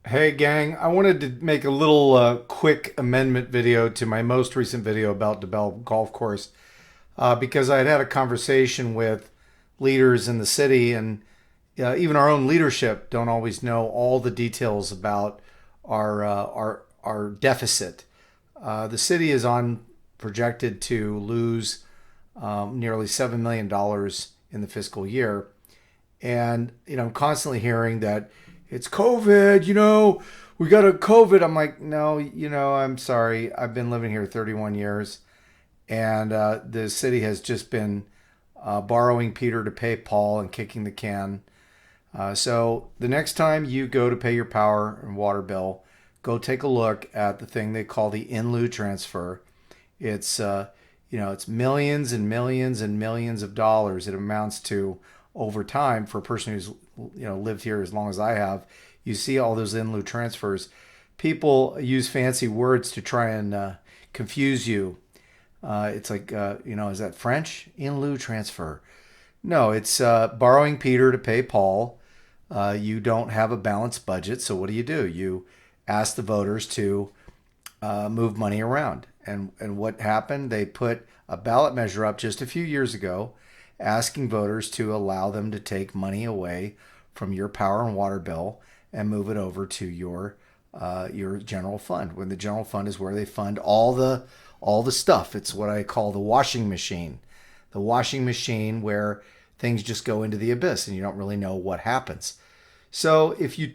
Hey gang, I wanted to make a little quick amendment video to my most recent video about DeBell Golf Course because I had had a conversation with leaders in the city, and even our own leadership don't always know all the details about our deficit. The city is on projected to lose nearly $7 million in the fiscal year, and I'm constantly hearing that it's COVID. We got a COVID. I'm like, no, I'm sorry. I've been living here 31 years, and the city has just been borrowing Peter to pay Paul and kicking the can. So the next time you go to pay your power and water bill, go take a look at the thing they call the in lieu transfer. It's it's millions and millions and millions of dollars. It amounts to over time for a person who's lived here as long as I have. You see all those in lieu transfers. People use fancy words to try and confuse you. It's like is that French? In lieu transfer? No, it's borrowing Peter to pay Paul. You don't have a balanced budget, so what do? You ask the voters to move money around. And what happened? They put a ballot measure up just a few years ago asking voters to allow them to take money away from your power and water bill and move it over to your general fund. When the general fund is where they fund all the stuff. It's what I call the washing machine. The washing machine where things just go into the abyss and you don't really know what happens. So if you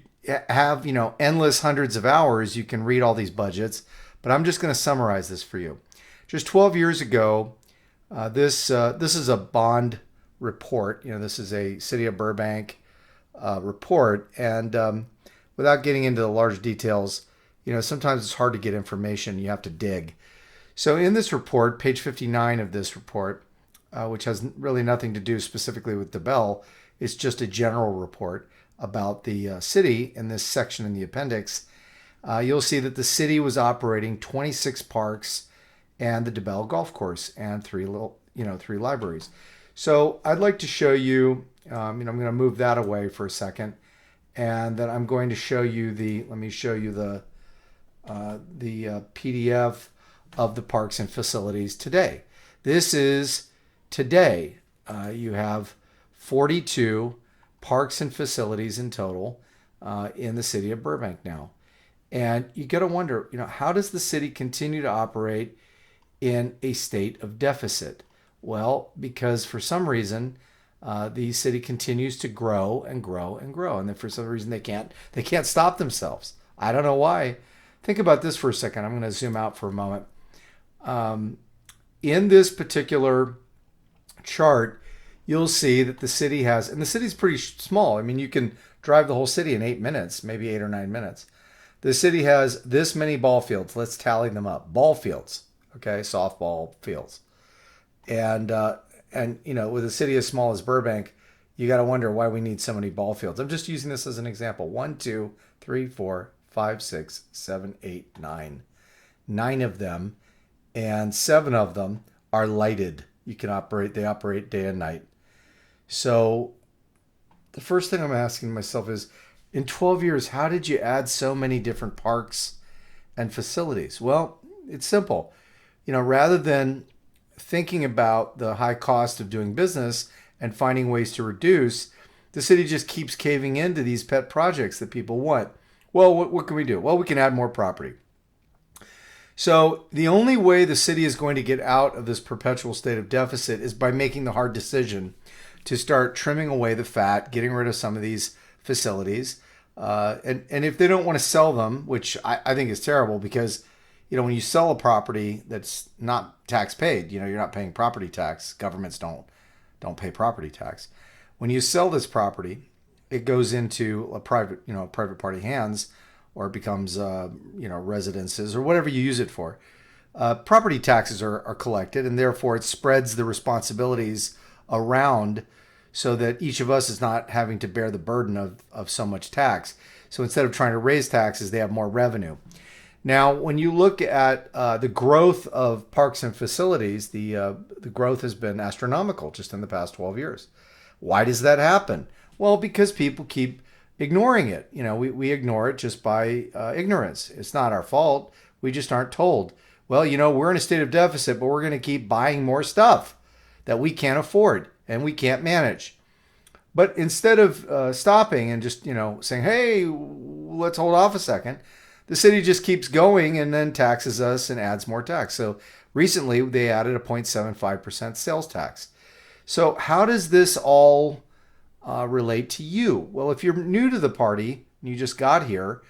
have, endless hundreds of hours, you can read all these budgets, but I'm just going to summarize this for you. Just 12 years ago, this is a bond report. This is a City of Burbank report, and without getting into the large details, sometimes it's hard to get information. You have to dig. So in this report, page 59 of this report, which has really nothing to do specifically with DeBell, it's just a general report about the city. In this section in the appendix, you'll see that the city was operating 26 parks and the DeBell Golf Course and three libraries. So I'd like to show you. I'm going to move that away for a second, and then I'm going to show you the. Let me show you the PDF of the parks and facilities today. This is today. You have 42 parks and facilities in total in the city of Burbank now. And you got to wonder, how does the city continue to operate in a state of deficit? Well, because for some reason, the city continues to grow and grow and grow, and then for some reason they can't stop themselves. I don't know why. Think about this for a second. I'm going to zoom out for a moment. In this particular chart, you'll see that the city has, and the city's pretty small. I mean, you can drive the whole city in 8 minutes, maybe 8 or 9 minutes. The city has this many ball fields. Let's tally them up. Ball fields, okay, softball fields, and with a city as small as Burbank, you got to wonder why we need so many ball fields. I'm just using this as an example. 1, 2, 3, 4, 5, 6, 7, 8, 9. 9 of them, and 7 of them are lighted. They operate day and night. So the first thing I'm asking myself is, in 12 years, how did you add so many different parks and facilities? Well, it's simple. Rather than thinking about the high cost of doing business and finding ways to reduce, the city just keeps caving into these pet projects that people want. Well, what can we do? Well, we can add more property. So the only way the city is going to get out of this perpetual state of deficit is by making the hard decision to start trimming away the fat, getting rid of some of these facilities. And if they don't want to sell them, which I think is terrible, because when you sell a property that's not tax paid, you're not paying property tax. Governments don't pay property tax. When you sell this property, it goes into a private party hands, or it becomes residences or whatever you use it for. Property taxes are collected, and therefore it spreads the responsibilities around so that each of us is not having to bear the burden of so much tax. So instead of trying to raise taxes, they have more revenue. Now, when you look at the growth of parks and facilities, the growth has been astronomical just in the past 12 years. Why does that happen? Well, because people keep ignoring it. We ignore it just by ignorance. It's not our fault. We just aren't told. Well, we're in a state of deficit, but we're going to keep buying more stuff that we can't afford and we can't manage. But instead of stopping and just, saying, hey, let's hold off a second, the city just keeps going and then taxes us and adds more tax. So recently they added a 0.75% sales tax. So how does this all relate to you? Well, if you're new to the party and you just got here,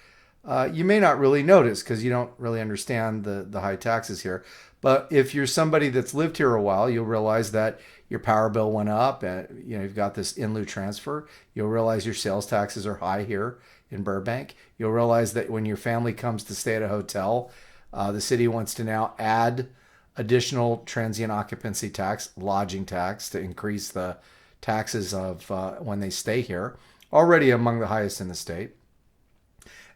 you may not really notice because you don't really understand the high taxes here. But if you're somebody that's lived here a while, you'll realize that your power bill went up and you've got this in lieu transfer. You'll realize your sales taxes are high here in Burbank. You'll realize that when your family comes to stay at a hotel, the city wants to now add additional transient occupancy tax, lodging tax, to increase the taxes of when they stay here, already among the highest in the state.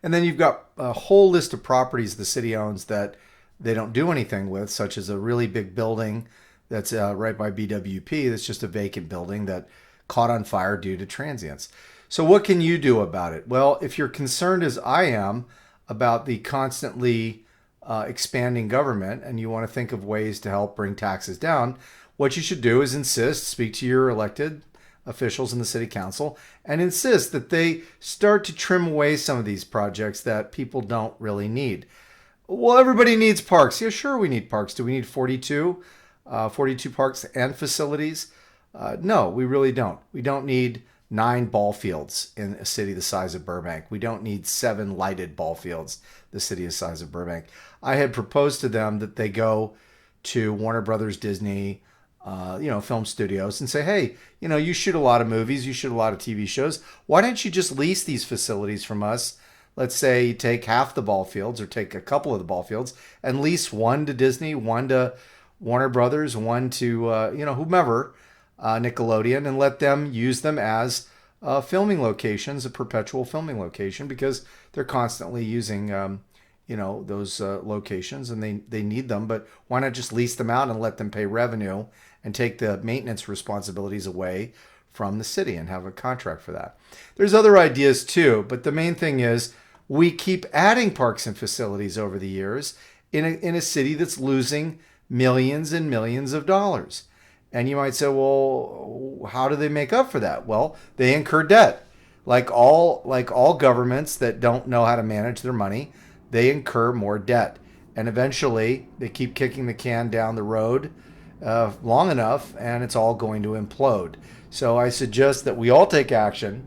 And then you've got a whole list of properties the city owns that they don't do anything with, such as a really big building that's right by BWP that's just a vacant building that caught on fire due to transients. So what can you do about it? Well, if you're concerned as I am about the constantly expanding government and you want to think of ways to help bring taxes down, what you should do is speak to your elected officials in the city council and insist that they start to trim away some of these projects that people don't really need. Well, everybody needs parks. Yeah, sure, we need parks. Do we need 42 parks and facilities? No, we really don't. We don't need 9 ball fields in a city the size of Burbank. We don't need 7 lighted ball fields the city the size of Burbank. I had proposed to them that they go to Warner Brothers, Disney, film studios and say, hey, you shoot a lot of movies, you shoot a lot of TV shows. Why don't you just lease these facilities from us? Let's say you take half the ball fields or take a couple of the ball fields and lease one to Disney, one to Warner Brothers, one to, whomever, Nickelodeon, and let them use them as filming locations, a perpetual filming location, because they're constantly using, those locations and they need them. But why not just lease them out and let them pay revenue and take the maintenance responsibilities away from the city and have a contract for that? There's other ideas too, but the main thing is we keep adding parks and facilities over the years in a city that's losing millions and millions of dollars. And you might say, well, how do they make up for that? Well, they incur debt. Like all governments that don't know how to manage their money, they incur more debt. And eventually they keep kicking the can down the road long enough and it's all going to implode. So I suggest that we all take action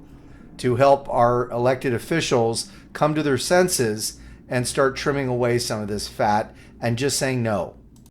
to help our elected officials come to their senses and start trimming away some of this fat and just saying no.